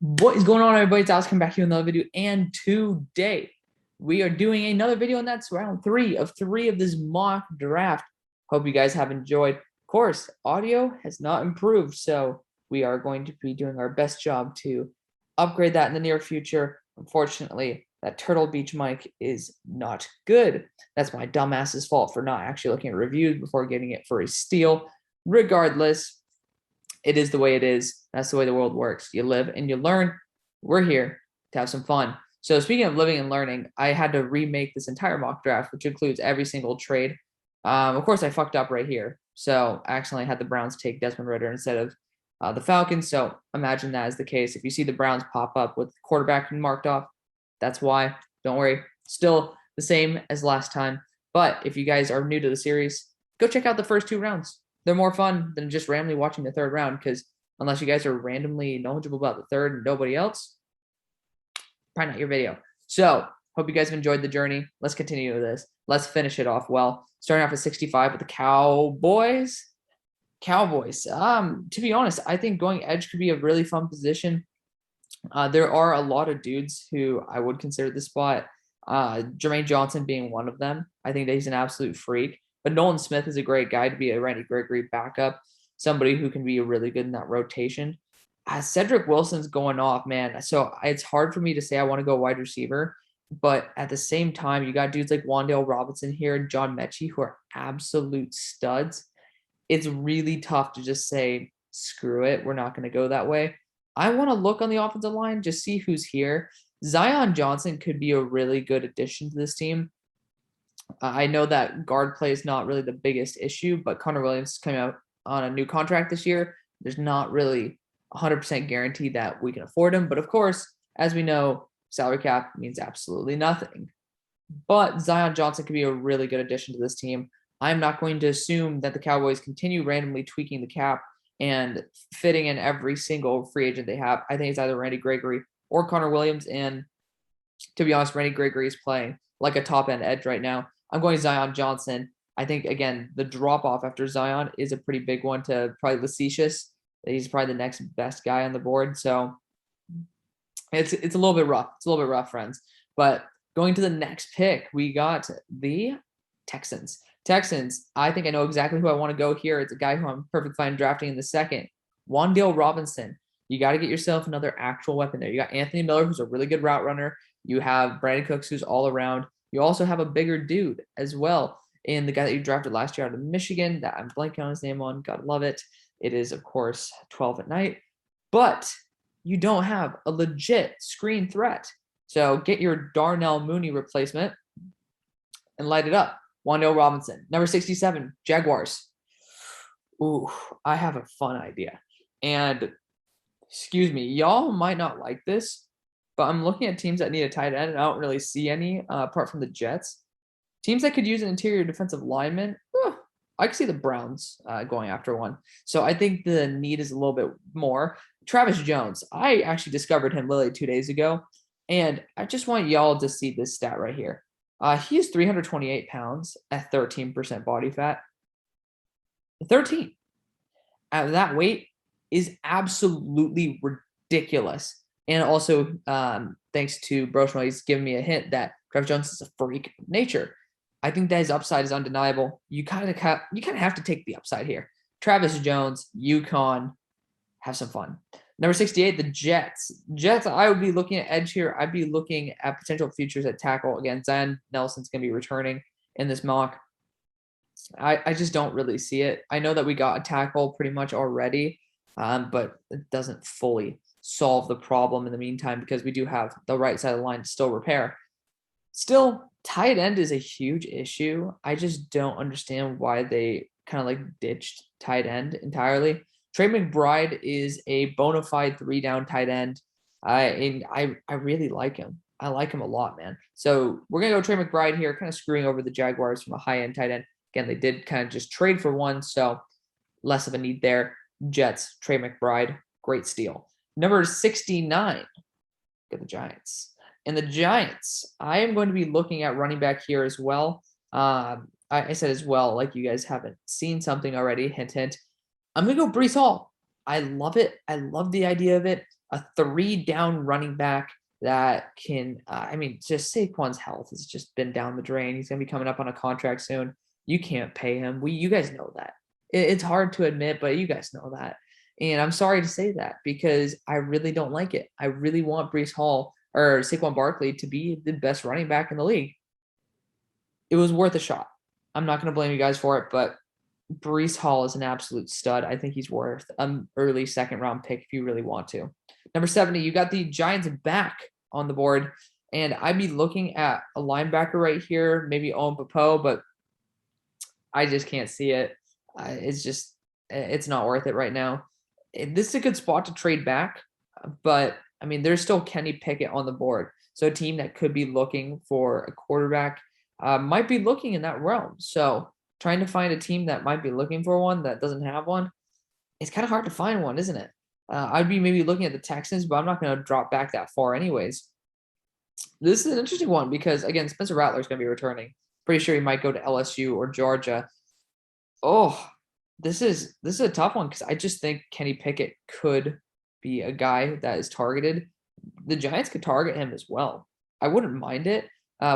What is going on, everybody? It's Alex coming back here with another video, and today we are doing another video, and that's round three of this mock draft. Hope you guys have enjoyed. Of course, audio has not improved, so we are going to be doing our best job to upgrade that in the near future. Unfortunately, that Turtle Beach mic is not good. That's my dumbass's fault for not actually looking at reviews before getting it for a steal. Regardless, it is the way it is. That's the way the world works. You live and you learn. We're here to have some fun. So speaking of living and learning, I had to remake this entire mock draft, which includes every single trade. Of course, I fucked up right here. So I accidentally had the Browns take Desmond Ridder instead of the Falcons. So imagine that is the case. If you see the Browns pop up with quarterback marked off, that's why. Don't worry. Still the same as last time. But if you guys are new to the series, go check out the first two rounds. They're more fun than just randomly watching the third round, because unless you guys are randomly knowledgeable about the third and nobody else, probably not your video. So hope you guys have enjoyed the journey. Let's continue with this. Let's finish it off well. Starting off at 65 with the Cowboys. To be honest, I think going edge could be a really fun position. There are a lot of dudes who I would consider the spot. Jermaine Johnson being one of them. I think that he's an absolute freak. But Nolan Smith is a great guy to be a Randy Gregory backup, somebody who can be really good in that rotation. Cedric Wilson's going off, man. So it's hard for me to say I want to go wide receiver, but at the same time, you got dudes like Wan'Dale Robinson here and John Mechie who are absolute studs. It's really tough to just say, screw it, we're not going to go that way. I want to look on the offensive line, just see who's here. Zion Johnson could be a really good addition to this team. I know that guard play is not really the biggest issue, but Connor Williams is coming out on a new contract this year. There's not really 100% guarantee that we can afford him. But of course, as we know, salary cap means absolutely nothing. But Zion Johnson could be a really good addition to this team. I'm not going to assume that the Cowboys continue randomly tweaking the cap and fitting in every single free agent they have. I think it's either Randy Gregory or Connor Williams. And to be honest, Randy Gregory is playing like a top-end edge right now. I'm going Zion Johnson. I think, again, the drop-off after Zion is a pretty big one to probably Facetious. He's probably the next best guy on the board. So it's a little bit rough. It's a little bit rough, friends. But going to the next pick, we got the Texans. I think I know exactly who I want to go here. It's a guy who I'm perfectly fine drafting in the second. Wan'Dale Robinson. You got to get yourself another actual weapon there. You got Anthony Miller, who's a really good route runner. You have Brandon Cooks, who's all around. You also have a bigger dude as well in the guy that you drafted last year out of Michigan that I'm blanking on his name on. God love it. It is, of course, 12 at night. But you don't have a legit screen threat. So get your Darnell Mooney replacement and light it up. Wan'Dale Robinson. Number 67, Jaguars. Ooh, I have a fun idea. And excuse me, y'all might not like this, but I'm looking at teams that need a tight end, and I don't really see any apart from the Jets. Teams that could use an interior defensive lineman, I could see the Browns going after one. So I think the need is a little bit more. Travis Jones, I actually discovered him literally 2 days ago, and I just want y'all to see this stat right here. He is 328 pounds at 13% body fat. 13 at that weight is absolutely ridiculous. And also, thanks to Broshma, he's giving me a hint that Travis Jones is a freak of nature. I think that his upside is undeniable. You kind of have to take the upside here. Travis Jones, UConn, have some fun. Number 68, the Jets. I would be looking at edge here. I'd be looking at potential futures at tackle. Again, Zion Nelson's going to be returning in this mock. I just don't really see it. I know that we got a tackle pretty much already, but it doesn't fully solve the problem in the meantime, because we do have the right side of the line to still repair. Still, tight end is a huge issue. I just don't understand why they kind of like ditched tight end entirely. Trey McBride is a bona fide 3-down tight end. And I really like him. I like him a lot, man. So we're going to go Trey McBride here, kind of screwing over the Jaguars from a high-end tight end. Again, they did kind of just trade for one, so less of a need there. Jets, Trey McBride, great steal. Number 69, get the Giants. And the Giants, I am going to be looking at running back here as well. I said as well, like you guys haven't seen something already, hint, hint. I'm going to go Breece Hall. I love it. I love the idea of it. a 3-down running back that can, just Saquon's health has just been down the drain. He's going to be coming up on a contract soon. You can't pay him. You guys know that. It's hard to admit, but you guys know that. And I'm sorry to say that because I really don't like it. I really want Breece Hall or Saquon Barkley to be the best running back in the league. It was worth a shot. I'm not going to blame you guys for it, but Breece Hall is an absolute stud. I think he's worth an early second-round pick if you really want to. Number 70, you got the Giants back on the board, and I'd be looking at a linebacker right here, maybe Owen Popo, but I just can't see it. It's not worth it right now. This is a good spot to trade back, but there's still Kenny Pickett on the board. So a team that could be looking for a quarterback might be looking in that realm. So trying to find a team that might be looking for one that doesn't have one, it's kind of hard to find one, isn't it? I'd be maybe looking at the Texans, but I'm not going to drop back that far anyways. This is an interesting one because, again, Spencer Rattler is going to be returning. Pretty sure he might go to LSU or Georgia. Oh, this is a tough one because I just think Kenny Pickett could be a guy that is targeted. The Giants could target him as well. I wouldn't mind it.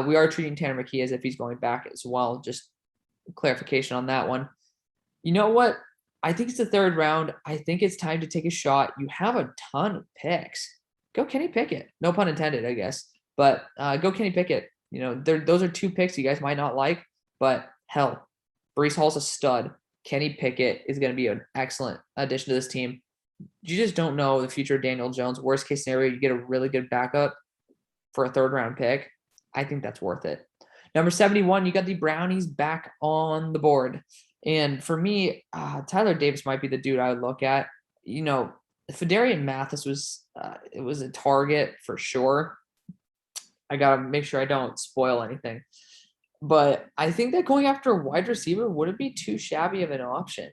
We are treating Tanner McKee as if he's going back as well. Just clarification on that one. You know what? I think it's the 3rd round. I think it's time to take a shot. You have a ton of picks. Go Kenny Pickett. No pun intended, I guess. But go Kenny Pickett. Those are 2 picks you guys might not like, but hell, Breece Hall's a stud. Kenny Pickett is going to be an excellent addition to this team. You just don't know the future of Daniel Jones. Worst case scenario, you get a really good backup for a 3rd-round pick. I think that's worth it. Number 71, you got the Brownies back on the board. And for me, Tyler Davis might be the dude I would look at. Fedarian Mathis was a target for sure. I got to make sure I don't spoil anything. But I think that going after a wide receiver wouldn't be too shabby of an option.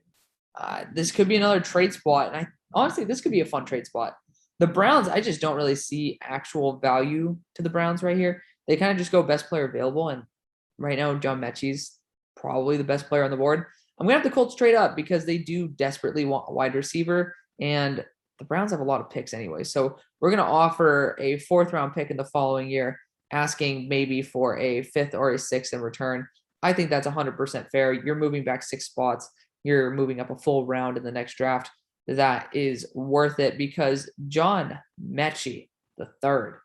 This could be another trade spot. And honestly, this could be a fun trade spot. The Browns, I just don't really see actual value to the Browns right here. They kind of just go best player available. And right now, John Mechie's probably the best player on the board. I'm going to have the Colts trade up because they do desperately want a wide receiver. And the Browns have a lot of picks anyway. So we're going to offer a 4th-round pick in the following year, asking maybe for a 5th or a 6th in return. I think that's 100% fair. You're moving back 6 spots. You're moving up a full round in the next draft. That is worth it because John Mechie, the 3rd,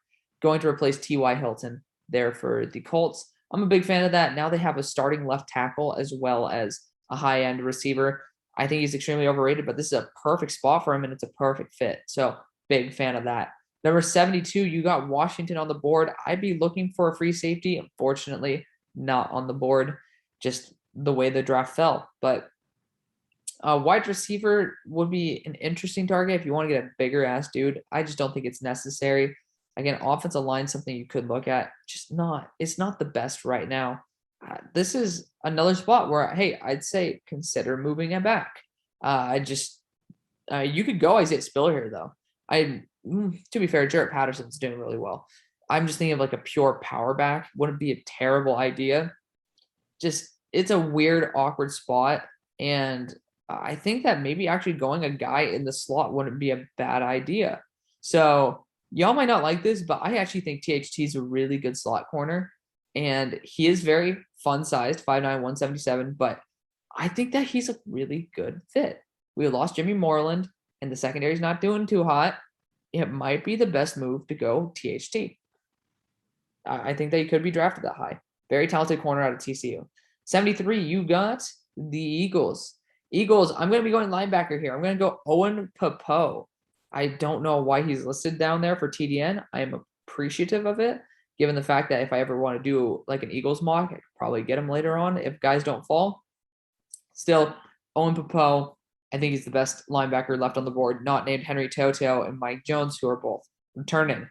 going to replace T.Y. Hilton there for the Colts. I'm a big fan of that. Now they have a starting left tackle as well as a high-end receiver. I think he's extremely overrated, but this is a perfect spot for him, and it's a perfect fit. So big fan of that. Number 72, you got Washington on the board. I'd be looking for a free safety. Unfortunately, not on the board, just the way the draft fell. But a wide receiver would be an interesting target if you want to get a bigger-ass dude. I just don't think it's necessary. Again, offensive line is something you could look at. It's not the best right now. This is another spot where, hey, I'd say consider moving it back. You could go Isaiah Spiller here, though. To be fair, Jarrett Patterson's doing really well. I'm just thinking of like a pure power back. Wouldn't be a terrible idea. It's a weird, awkward spot. And I think that maybe actually going a guy in the slot wouldn't be a bad idea. So y'all might not like this, but I actually think THT is a really good slot corner. And he is very fun-sized, 5'9", 177. But I think that he's a really good fit. We lost Jimmy Moreland, and the secondary is not doing too hot. It might be the best move to go THT. I think that he could be drafted that high. Very talented corner out of TCU. 73, you got the Eagles. Eagles, I'm going to be going linebacker here. I'm going to go Owen Popo. I don't know why he's listed down there for TDN. I am appreciative of it, given the fact that if I ever want to do like an Eagles mock, I could probably get him later on if guys don't fall. Still, Owen Popo, I think he's the best linebacker left on the board, not named Henry Toto and Mike Jones, who are both returning.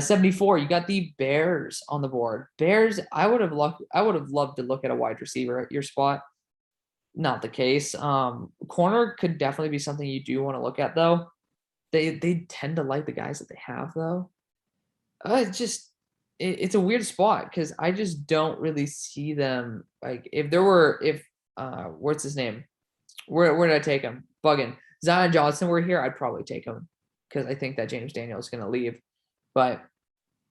74, you got the Bears on the board. Bears, I would have loved to look at a wide receiver at your spot. Not the case. Corner could definitely be something you do want to look at, though. They tend to like the guys that they have, though. It's a weird spot because I just don't really see them. Like what's his name? Where did I take him? Buggin. Zion Johnson were here, I'd probably take him. because I think that James Daniel is going to leave. But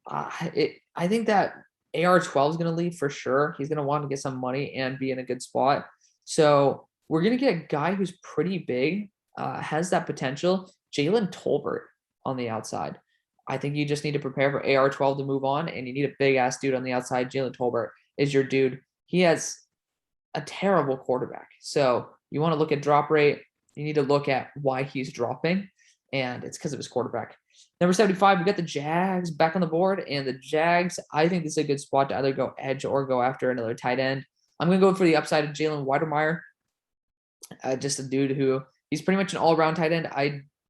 I think that AR-12 is going to leave for sure. He's going to want to get some money and be in a good spot. So we're going to get a guy who's pretty big, has that potential. Jalen Tolbert on the outside. I think you just need to prepare for AR-12 to move on, and you need a big-ass dude on the outside. Jalen Tolbert is your dude. He has a terrible quarterback. So you want to look at drop rate. You need to look at why he's dropping, and it's because of his quarterback. Number 75, we got the Jags back on the board, and the Jags, I think this is a good spot to either go edge or go after another tight end. I'm going to go for the upside of Jalen Weidemeyer, just a dude who he's pretty much an all-around tight end.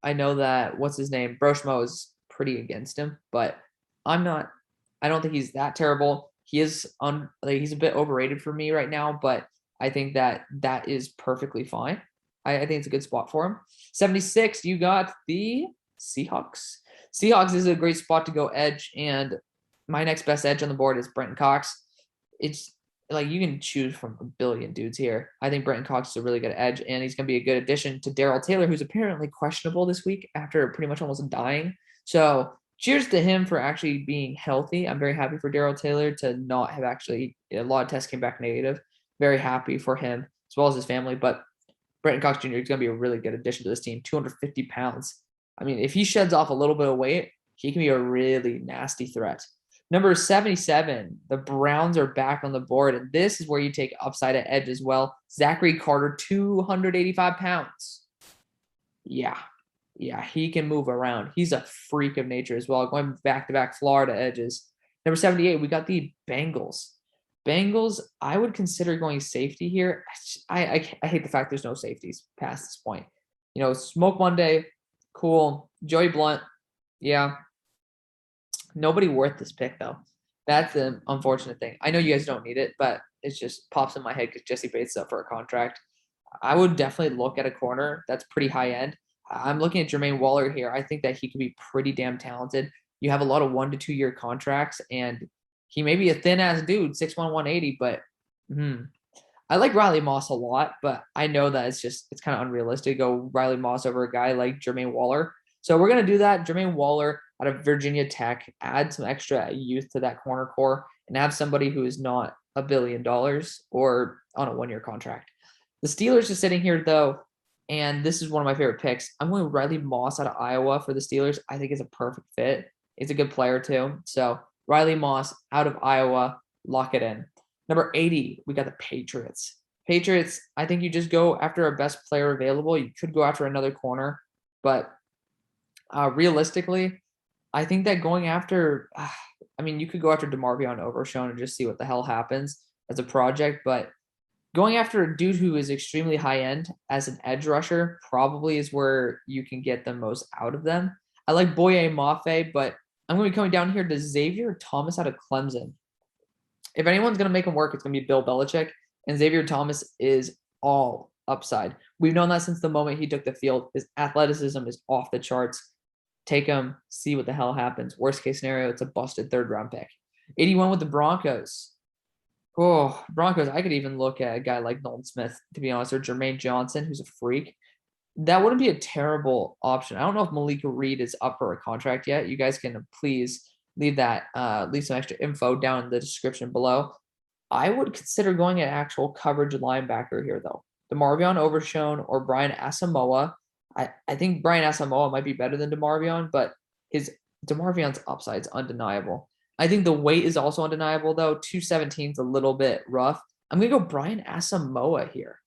I know that, what's his name? Broshmo is pretty against him, but I don't think he's that terrible. He is he's a bit overrated for me right now, but I think that is perfectly fine. I think it's a good spot for him. 76, you got the Seahawks. Seahawks is a great spot to go edge, and my next best edge on the board is Brenton Cox. It's like you can choose from a billion dudes here. I think Brenton Cox is a really good edge, and he's going to be a good addition to Darrell Taylor, who's apparently questionable this week after pretty much almost dying. So cheers to him for actually being healthy. I'm very happy for Darrell Taylor to not have actually – a lot of tests came back negative. Very happy for him as well as his family. But Brenton Cox Jr. is going to be a really good addition to this team, 250 pounds. I mean, if he sheds off a little bit of weight, he can be a really nasty threat. Number 77, the Browns are back on the board, and this is where you take upside at edge as well. Zachary Carter, 285 pounds. Yeah, he can move around. He's a freak of nature as well, going back-to-back Florida edges. Number 78, we got the Bengals. Bengals, I would consider going safety here. I hate the fact there's no safeties past this point. You know, Smoke Monday, cool. Joey Blunt, yeah. Nobody worth this pick, though. That's the unfortunate thing. I know you guys don't need it, but it just pops in my head because Jesse Bates is up for a contract. I would definitely look at a corner that's pretty high end. I'm looking at Jermaine Waller here. I think that he could be pretty damn talented. You have a lot of 1 to 2 year contracts, and he may be a thin-ass dude, 6'1", 180, but I like Riley Moss a lot, but I know that it's kind of unrealistic to go Riley Moss over a guy like Jermaine Waller. So we're going to do that. Jermaine Waller out of Virginia Tech, add some extra youth to that corner core, and have somebody who is not $1 billion or on a 1 year contract. The Steelers are sitting here, though, and this is one of my favorite picks. I'm going Riley Moss out of Iowa for the Steelers. I think it's a perfect fit. He's a good player, too. So Riley Moss out of Iowa, lock it in. Number 80, we got the Patriots. Patriots, I think you just go after a best player available. You could go after another corner, but realistically, I think that going after, you could go after DeMarvion Overshown and just see what the hell happens as a project, but going after a dude who is extremely high end as an edge rusher probably is where you can get the most out of them. I like Boye Mafe, but I'm going to be coming down here to Xavier Thomas out of Clemson. If anyone's going to make him work, it's going to be Bill Belichick, and Xavier Thomas is all upside. We've known that since the moment he took the field. His athleticism is off the charts. Take him, see what the hell happens. Worst case scenario, it's a busted 3rd round pick. 81 with the Broncos. Oh, Broncos, I could even look at a guy like Nolan Smith, to be honest, or Jermaine Johnson, who's a freak. That wouldn't be a terrible option. I don't know if Malik Reed is up for a contract yet. You guys can please leave some extra info down in the description below. I would consider going an actual coverage linebacker here, though. DeMarvion Overshown or Brian Asamoah. I think Brian Asamoah might be better than DeMarvion, but DeMarvion's upside is undeniable. I think the weight is also undeniable, though. 217 is a little bit rough. I'm going to go Brian Asamoah here.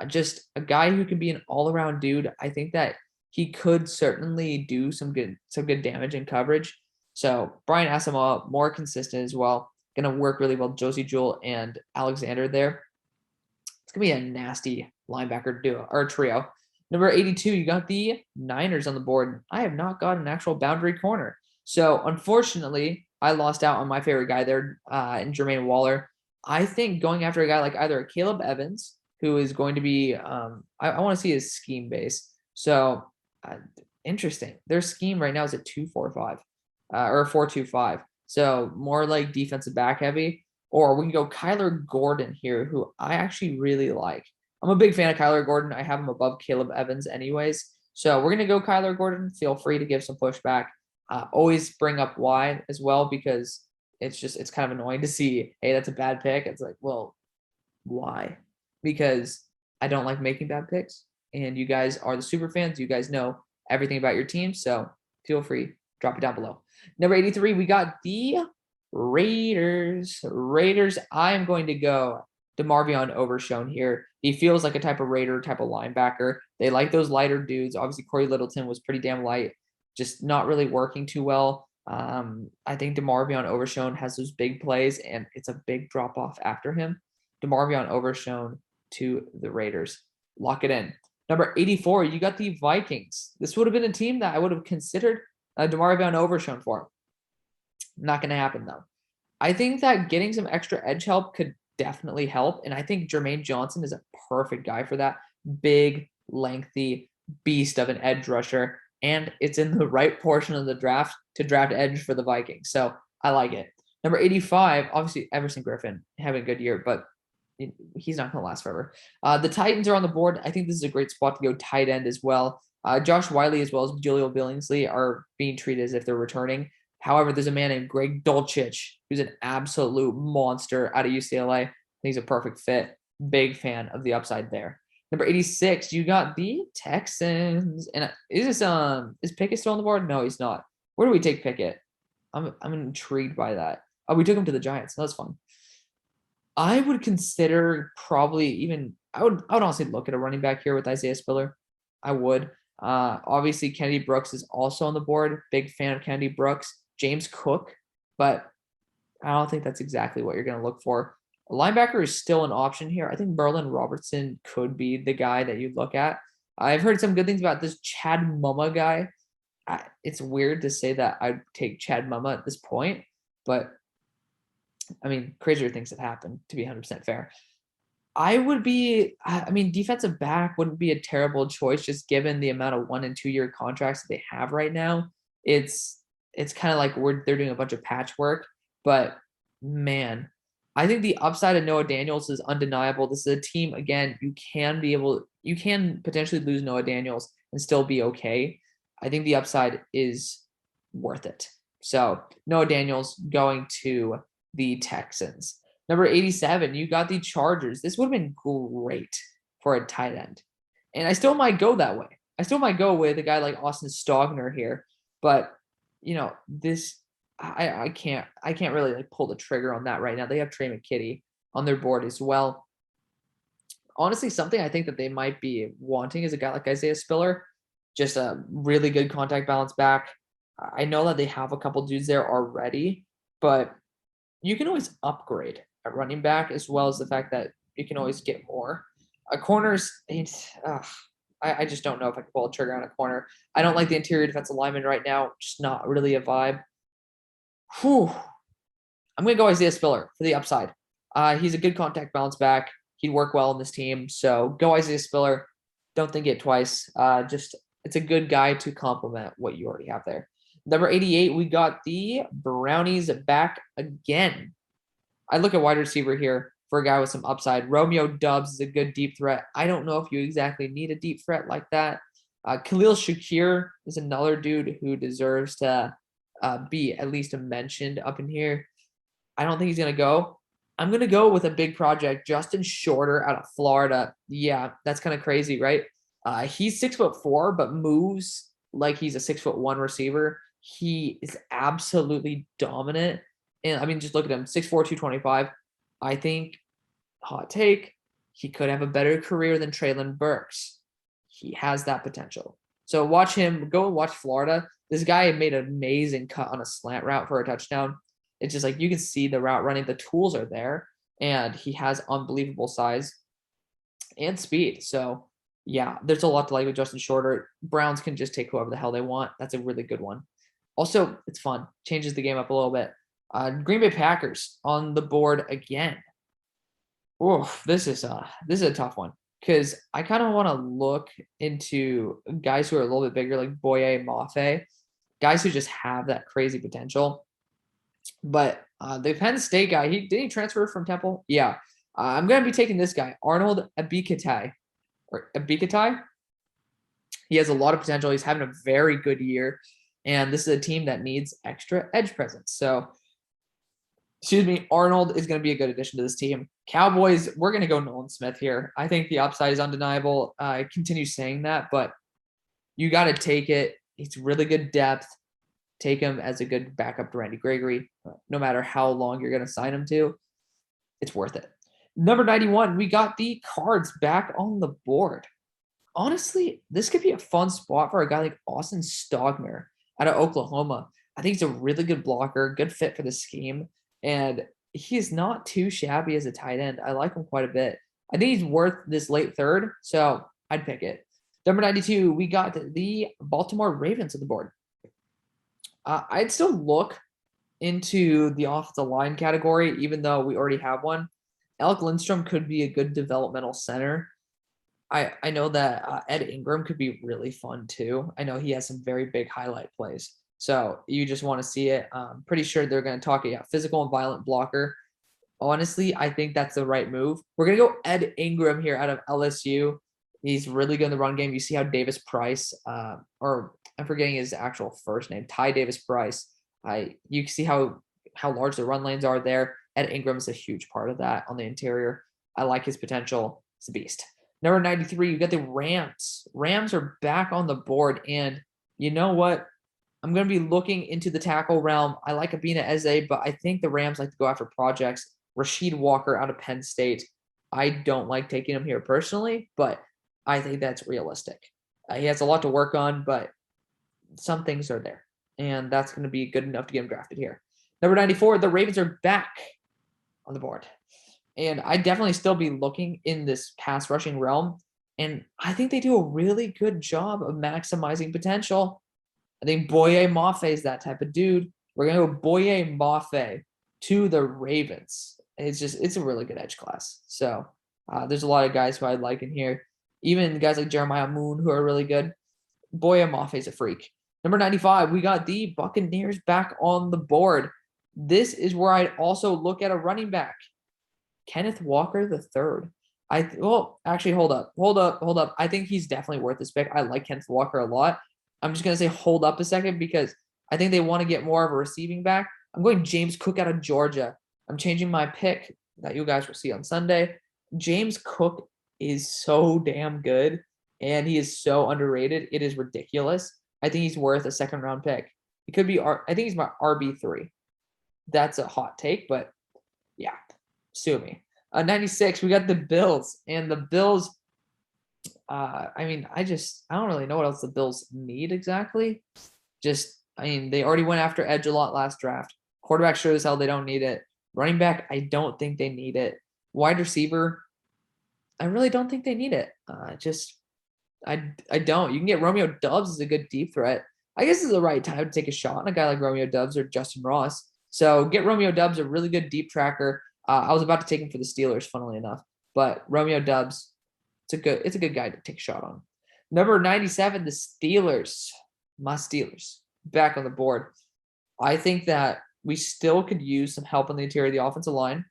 Just a guy who can be an all-around dude. I think that he could certainly do some good damage in coverage. So Brian Asamoah, more consistent as well. Going to work really well. Josie Jewell and Alexander there. It's going to be a nasty linebacker duo or trio. Number 82, you got the Niners on the board. I have not got an actual boundary corner. So unfortunately, I lost out on my favorite guy there in Jermaine Waller. I think going after a guy like either Caleb Evans, who is going to be I want to see his scheme base. So interesting. Their scheme right now is a 2-4-5 or a 4-2-5. So more like defensive back heavy. Or we can go Kyler Gordon here, who I actually really like. I'm a big fan of Kyler Gordon. I have him above Caleb Evans anyways. So we're going to go Kyler Gordon. Feel free to give some pushback. Always bring up why as well, because it's kind of annoying to see, hey, that's a bad pick. It's like, well, why? Because I don't like making bad picks, and you guys are the super fans. You guys know everything about your team, so feel free, drop it down below. Number 83, we got the Raiders. I am going to go DeMarvion Overshown here. He feels like a type of Raider, type of linebacker. They like those lighter dudes. Obviously, Corey Littleton was pretty damn light, just not really working too well. I think DeMarvion Overshown has those big plays, and it's a big drop off after him. DeMarvion Overshown to the Raiders. Lock it in. Number 84, you got the Vikings. This would have been a team that I would have considered DeMarvion Overshown for. Not going to happen, though. I think that getting some extra edge help could definitely help, and I think Jermaine Johnson is a perfect guy for that. Big, lengthy beast of an edge rusher, and it's in the right portion of the draft to draft edge for the Vikings. So I like it. Number 85, obviously Everson Griffin having a good year, but he's not going to last forever. The Titans are on the board. I think this is a great spot to go tight end as well. Josh Wiley as well as Julio Billingsley are being treated as if they're returning. However, there's a man named Greg Dulcich who's an absolute monster out of UCLA. I think he's a perfect fit. Big fan of the upside there. Number 86, you got the Texans. And is Pickett still on the board? No, he's not. Where do we take Pickett? I'm intrigued by that. Oh, we took him to the Giants. That's fun. I would consider probably even I would honestly look at a running back here with Isaiah Spiller. I would. Obviously, Kennedy Brooks is also on the board. Big fan of Kennedy Brooks. James Cook, but I don't think that's exactly what you're going to look for. A linebacker is still an option here. I think Merlin Robertson could be the guy that you look at. I've heard some good things about this Chad Mumma guy. It's weird to say that I'd take Chad Mumma at this point, but I mean, crazier things have happened, to be 100% fair. Defensive back wouldn't be a terrible choice just given the amount of 1 and 2 year contracts that they have right now. It's kind of like they're doing a bunch of patchwork, but man, I think the upside of Noah Daniels is undeniable. This is a team, again, you can potentially lose Noah Daniels and still be okay. I think the upside is worth it. So Noah Daniels going to the Texans. Number 87, you got the Chargers. This would have been great for a tight end. And I still might go that way. I still might go with a guy like Austin Stogner here, but I can't really like pull the trigger on that right now. They have Trey McKitty on their board as well. Honestly, something I think that they might be wanting is a guy like Isaiah Spiller, just a really good contact balance back. I know that they have a couple dudes there already, but you can always upgrade at running back as well as the fact that you can always get more. Corners, I just don't know if I can pull a trigger on a corner. I don't like the interior defensive lineman right now. Just not really a vibe. I'm going to go Isaiah Spiller for the upside. He's a good contact balance back. He'd work well in this team. So go Isaiah Spiller. Don't think it twice. It's a good guy to complement what you already have there. Number 88, we got the Brownies back again. I look at wide receiver here for a guy with some upside. Romeo Doubs is a good deep threat. I don't know if you exactly need a deep threat like that. Khalil Shakir is another dude who deserves to be at least mentioned up in here. I don't think he's going to go. I'm going to go with a big project, Justin Shorter out of Florida. Yeah, that's kind of crazy, right? He's 6'4", but moves like he's a 6'1" receiver. He is absolutely dominant. And I mean, just look at him, 6'4", 225. I think, hot take, he could have a better career than Treylon Burks. He has that potential. So watch him, go and watch Florida. This guy made an amazing cut on a slant route for a touchdown. It's just like you can see the route running. The tools are there, and he has unbelievable size and speed. So, yeah, there's a lot to like with Justin Shorter. Browns can just take whoever the hell they want. That's a really good one. Also, it's fun. Changes the game up a little bit. Green Bay Packers on the board again. Oh, this is a tough one because I kind of want to look into guys who are a little bit bigger, like Boye Mafe, guys who just have that crazy potential. But the Penn State guy, did he transfer from Temple? Yeah. I'm going to be taking this guy, Arnold Ebiketie. He has a lot of potential. He's having a very good year. And this is a team that needs extra edge presence. So, excuse me, Arnold is going to be a good addition to this team. Cowboys, we're going to go Nolan Smith here. I think the upside is undeniable. I continue saying that, but you got to take it. It's really good depth. Take him as a good backup to Randy Gregory. No matter how long you're going to sign him to, it's worth it. Number 91, we got the Cards back on the board. Honestly, this could be a fun spot for a guy like Austin Stogner out of Oklahoma. I think he's a really good blocker, good fit for the scheme, and he is not too shabby as a tight end. I like him quite a bit. I think he's worth this late third, so I'd pick it. Number 92, we got the Baltimore Ravens on the board. I'd still look into the offensive line category, even though we already have one. Alec Lindstrom could be a good developmental center. I know that Ed Ingram could be really fun too. I know he has some very big highlight plays. So you just want to see it. Pretty sure they're going to talk physical and violent blocker. Honestly, I think that's the right move. We're going to go Ed Ingram here out of LSU. He's really good in the run game. You see how Davis Price, or I'm forgetting his actual first name, Ty Davis Price. You can see how large the run lanes are there. Ed Ingram is a huge part of that on the interior. I like his potential. He's a beast. Number 93, you got the Rams. Rams are back on the board, and you know what? I'm going to be looking into the tackle realm. I like Abina Eze, but I think the Rams like to go after projects. Rasheed Walker out of Penn State. I don't like taking him here personally, but I think that's realistic. He has a lot to work on, but some things are there, and that's going to be good enough to get him drafted here. Number 94, the Ravens are back on the board. And I'd definitely still be looking in this pass rushing realm. And I think they do a really good job of maximizing potential. I think Boye Mafe is that type of dude. We're going to go Boye Mafe to the Ravens. It's a really good edge class. So there's a lot of guys who I like in here. Even guys like Jeremiah Moon who are really good. Boye Mafe is a freak. Number 95, we got the Buccaneers back on the board. This is where I'd also look at a running back. Kenneth Walker III. Actually, hold up. I think he's definitely worth this pick. I like Kenneth Walker a lot. I'm just going to say hold up a second because I think they want to get more of a receiving back. I'm going James Cook out of Georgia. I'm changing my pick that you guys will see on Sunday. James Cook is so damn good, and he is so underrated. It is ridiculous. I think he's worth a second-round pick. He could be – I think he's my RB3. That's a hot take, but yeah. Sue me. 96, we got the Bills. And the Bills, I don't really know what else the Bills need exactly. They already went after edge a lot last draft. Quarterback sure as hell they don't need it. Running back, I don't think they need it. Wide receiver, I really don't think they need it. I don't. You can get Romeo Doubs as a good deep threat. I guess it's the right time to take a shot on a guy like Romeo Doubs or Justin Ross. So get Romeo Doubs, a really good deep tracker. I was about to take him for the Steelers, funnily enough, but Romeo Doubs, it's a good guy to take a shot on. Number 97, the Steelers, my Steelers, back on the board. I think that we still could use some help on the interior of the offensive line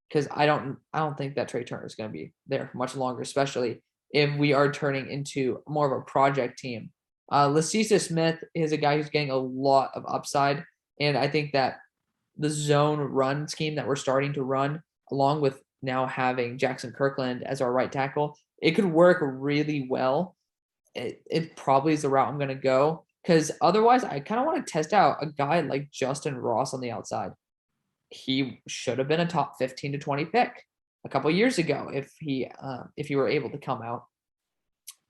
because I don't think that Trey Turner is going to be there for much longer, especially if we are turning into more of a project team. Lacisa Smith is a guy who's getting a lot of upside, and I think that the zone run scheme that we're starting to run, along with now having Jackson Kirkland as our right tackle, it could work really well. It probably is the route I'm going to go because otherwise I kind of want to test out a guy like Justin Ross on the outside. He should have been a top 15 to 20 pick a couple of years ago if he were able to come out.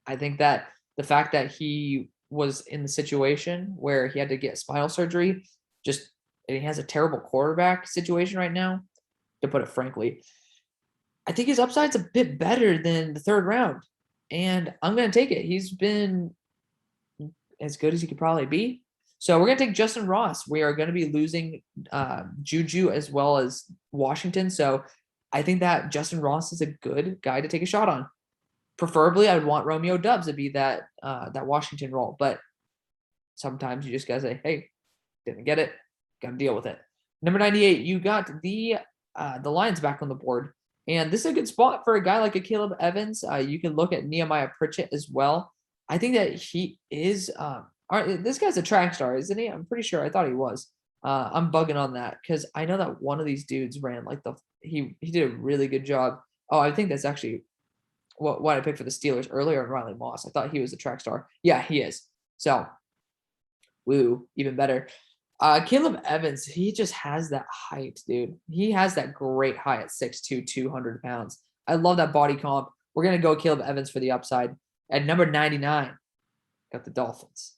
I think that the fact that he was in the situation where he had to get spinal surgery and he has a terrible quarterback situation right now, to put it frankly. I think his upside's a bit better than the third round, and I'm going to take it. He's been as good as he could probably be. So we're going to take Justin Ross. We are going to be losing Juju as well as Washington. So I think that Justin Ross is a good guy to take a shot on. Preferably, I would want Romeo Doubs to be that Washington role, but sometimes you just got to say, hey, didn't get it. Got to deal with it. Number 98, you got the Lions back on the board. And this is a good spot for a guy like a Caleb Evans. You can look at Nehemiah Pritchett as well. I think that he is. This guy's a track star, isn't he? I'm pretty sure. I thought he was. I'm bugging on that because I know that one of these dudes ran like he did a really good job. Oh, I think that's actually what I picked for the Steelers earlier in Riley Moss. I thought he was a track star. Yeah, he is. So, woo, even better. Caleb Evans, he just has that height, dude. He has that great height at 6'2", 200 pounds. I love that body comp. We're going to go Caleb Evans for the upside. At number 99, got the Dolphins.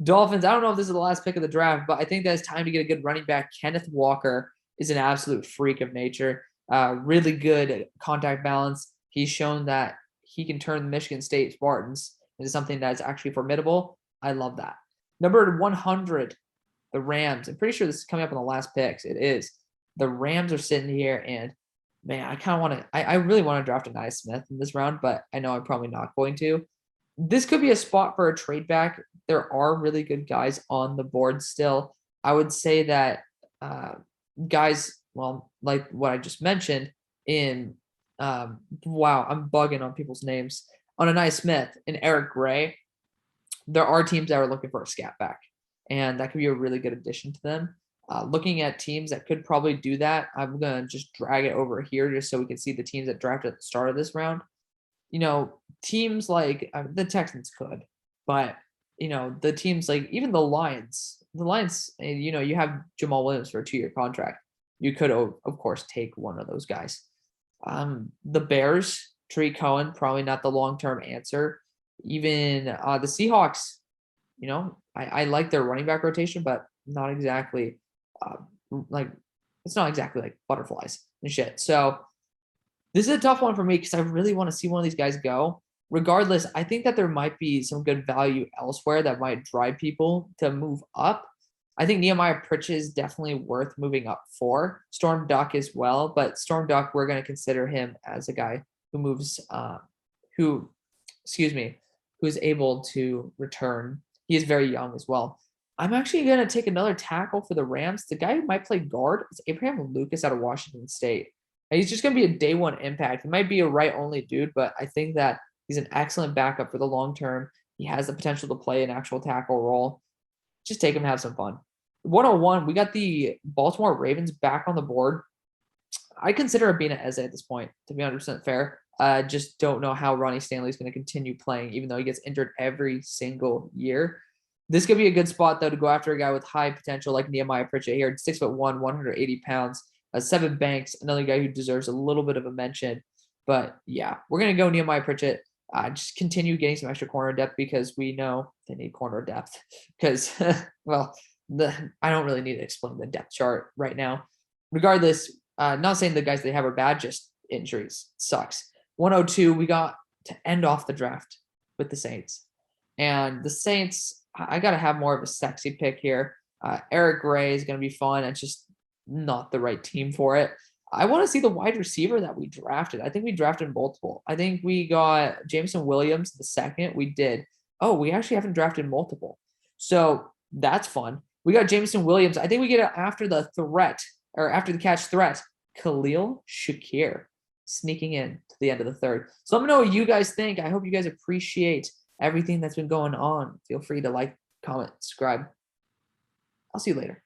Dolphins, I don't know if this is the last pick of the draft, but I think that it's time to get a good running back. Kenneth Walker is an absolute freak of nature. Really good contact balance. He's shown that he can turn the Michigan State Spartans into something that's actually formidable. I love that. Number 100, the Rams. I'm pretty sure this is coming up on the last picks. It is. The Rams are sitting here, and man, I kind of want to. I really want to draft a Nice Smith in this round, but I know I'm probably not going to. This could be a spot for a trade back. There are really good guys on the board still. I would say that guys, well, like what I just mentioned in, wow, I'm bugging on people's names. On a Nice Smith and Eric Gray, there are teams that are looking for a scat back, and that could be a really good addition to them. Looking at teams that could probably do that, I'm going to just drag it over here just so we can see the teams that drafted at the start of this round. Teams like the Texans could, but, the teams like even the Lions, you have Jamal Williams for a 2-year contract. You could, of course, take one of those guys. The Bears, Tariq Cohen, probably not the long-term answer. Even the Seahawks, I like their running back rotation, but not exactly it's not exactly like butterflies and shit. So this is a tough one for me because I really want to see one of these guys go. Regardless, I think that there might be some good value elsewhere that might drive people to move up. I think Nehemiah Pritchett is definitely worth moving up for. Storm Duck as well, but Storm Duck, we're going to consider him as a guy who moves, who's able to return. He is very young as well. I'm actually going to take another tackle for the Rams. The guy who might play guard is Abraham Lucas out of Washington State. And he's just going to be a day one impact. He might be a right only dude, but I think that he's an excellent backup for the long term. He has the potential to play an actual tackle role. Just take him and have some fun. 101, we got the Baltimore Ravens back on the board. I consider Abina Eze at this point, to be 100% fair. Just don't know how Ronnie Stanley is going to continue playing, even though he gets injured every single year. This could be a good spot, though, to go after a guy with high potential like Nehemiah Pritchett here, 6'1", 180 pounds. Sevyn Banks, another guy who deserves a little bit of a mention. But yeah, we're going to go Nehemiah Pritchett. Just continue getting some extra corner depth because we know they need corner depth. Because, well, I don't really need to explain the depth chart right now. Regardless, not saying the guys they have are bad, just injuries. Sucks. 102, we got to end off the draft with the Saints. And the Saints, I got to have more of a sexy pick here. Eric Gray is going to be fun. It's just not the right team for it. I want to see the wide receiver that we drafted. I think we drafted multiple. I think we got Jameson Williams the second. We did. Oh, we actually haven't drafted multiple. So that's fun. We got Jameson Williams. I think we get it after the threat or after the catch threat. Khalil Shakir sneaking in to the end of the third. So let me know what you guys think. I hope you guys appreciate everything that's been going on. Feel free to like, comment, subscribe. I'll see you later.